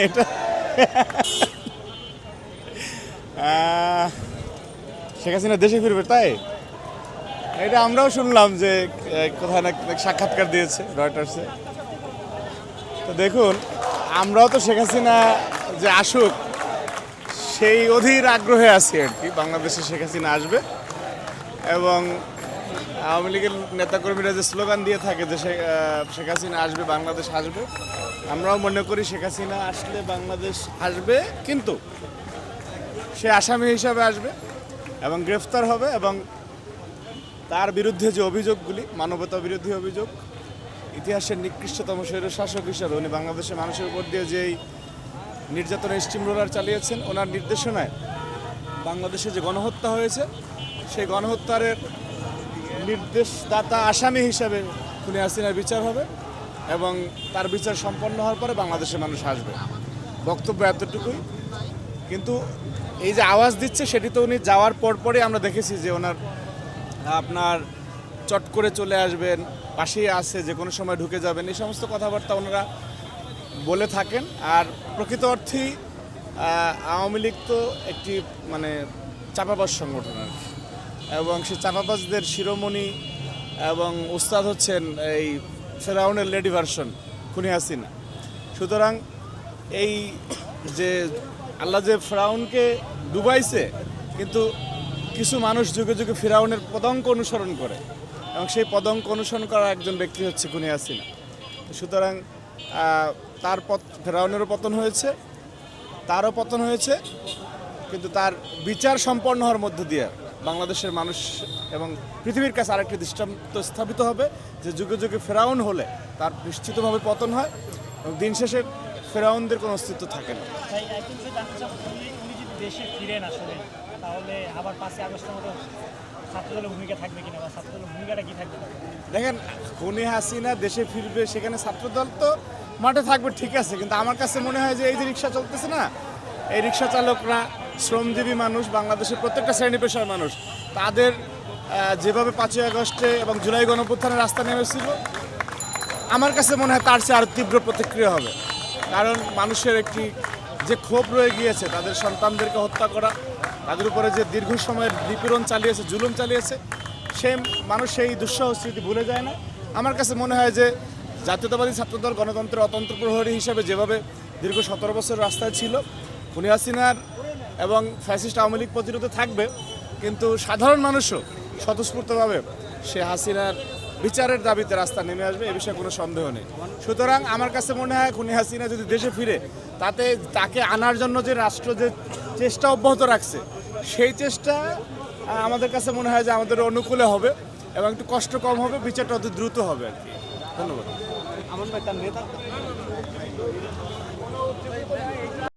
এটা শেখ হাসিনা দেশে ফিরবে তাই এটা আমরাও শুনলাম যে কোথায় না সাক্ষাৎকার দিয়েছে রয়টার্সে। তো দেখুন, আমরাও তো শেখ হাসিনা যে আসুক সেই অধীর আগ্রহে আছি আর কি। বাংলাদেশে শেখ হাসিনা আসবে এবং আওয়ামী লীগের নেতাকর্মীরা যে স্লোগান দিয়ে থাকে যে শেখ হাসিনা আসবে, বাংলাদেশ আসবে, আমরাও মনে করি শেখ হাসিনা আসলে বাংলাদেশ আসবে, কিন্তু সে আসামি হিসাবে আসবে এবং গ্রেফতার হবে এবং তার বিরুদ্ধে যে অভিযোগগুলি মানবতা বিরোধী অভিযোগ, ইতিহাসের নিকৃষ্টতম স্বৈরশাসক হিসাবে উনি বাংলাদেশের মানুষের উপর দিয়ে যেই নির্যাতনের স্টিম রোলার চালিয়েছেন, ওনার নির্দেশনায় বাংলাদেশে যে গণহত্যা হয়েছে সেই গণহত্যার নির্দেশদাতা আসামি হিসাবে খুনি হাসিনার বিচার হবে এবং তার বিচার সম্পন্ন হওয়ার পরে বাংলাদেশের মানুষ আসবে। বক্তব্য এতটুকুই। কিন্তু এই যে আওয়াজ দিচ্ছে সেটি তো উনি যাওয়ার পরপরই আমরা দেখেছি যে ওনার আপনার চট করে চলে আসবেন, পাশেই আছে, যে কোনো সময় ঢুকে যাবেন, এই সমস্ত কথাবার্তা ওনারা বলে থাকেন। আর প্রকৃত অর্থেই আওয়ামী লীগ তো একটি মানে চাপাবাজ সংগঠন আর কি, এবং সেই চাপাবাজদের শিরোমণি এবং উস্তাদ হচ্ছেন এই ফেরাউনের লেডি ভার্সন খুনি হাসিনা। সুতরাং এই যে আল্লাহ যে ফেরাউনকে ডুবাইছে, কিন্তু কিছু মানুষ যুগে যুগে ফেরাউনের পদঙ্ক অনুসরণ করে এবং সেই পদঙ্ক অনুসরণ করা একজন ব্যক্তি হচ্ছে খুনি হাসিনা। সুতরাং তার ফেরাউনেরও পতন হয়েছে, তারও পতন হয়েছে, কিন্তু তার বিচার সম্পন্ন হওয়ার মধ্য দিয়ে বাংলাদেশের মানুষ এবং পৃথিবীর কাছে আরেকটি দৃষ্টান্ত স্থাপিত হবে যে যুগে যুগে ফেরাউন হলে তার নিশ্চিতভাবে পতন হয় এবং দিন শেষে ফেরাউনদের কোনো অস্তিত্ব থাকে না। দেশে ফিরেন আসলে, তাহলে আবার 5 আগস্টের মতো ছাত্রদলের ভূমিকা থাকবে কিনা বা ছাত্রদলের ভূমিকাটা কি থাকবে? দেখেন, খুনি হাসিনা দেশে ফিরবে, সেখানে ছাত্রদল তো মাঠে থাকবে, ঠিক আছে, কিন্তু আমার কাছে মনে হয় যে এই যে রিক্সা চলতেছে না, এই রিক্সা চালকরা শ্রমজীবী মানুষ, বাংলাদেশের প্রত্যেকটা শ্রেণী পেশার মানুষ, তাদের যেভাবে 5ই আগস্টে এবং জুলাই গণঅভ্যুত্থানে রাস্তা নেমেছিল, আমার কাছে মনে হয় তার চেয়ে আরও তীব্র প্রতিক্রিয়া হবে। কারণ মানুষের একটি যে ক্ষোভ রয়ে গিয়েছে, তাদের সন্তানদেরকে হত্যা করা, তাদের উপরে যে দীর্ঘ সময়ের নিপীড়ন চালিয়েছে, জুলুম চালিয়েছে, সেই মানুষ সেই দুঃসহ স্মৃতি ভুলে যায় না। আমার কাছে মনে হয় যে জাতীয়তাবাদী ছাত্রদল গণতন্ত্রের অতন্ত্র প্রহরী হিসেবে যেভাবে দীর্ঘ 17 বছর রাস্তায় ছিল, খুনি হাসিনার এবং ফ্যাসিস্ট আওয়ামী লীগ প্রতিরোধে থাকবে, কিন্তু সাধারণ মানুষও স্বতঃস্ফূর্তভাবে সে হাসিনার বিচারের দাবিতে রাস্তা নেমে আসবে, এ বিষয়ে কোনো সন্দেহ নেই। সুতরাং আমার কাছে মনে হয় খুনি হাসিনা যদি দেশে ফিরে, তাতে তাকে আনার জন্য যে রাষ্ট্র যে চেষ্টা অব্যাহত রাখছে, সেই চেষ্টা আমাদের কাছে মনে হয় যে আমাদের অনুকূলে হবে এবং একটু কষ্ট কম হবে, বিচারটা অতি দ্রুত হবে আর কি। ধন্যবাদ।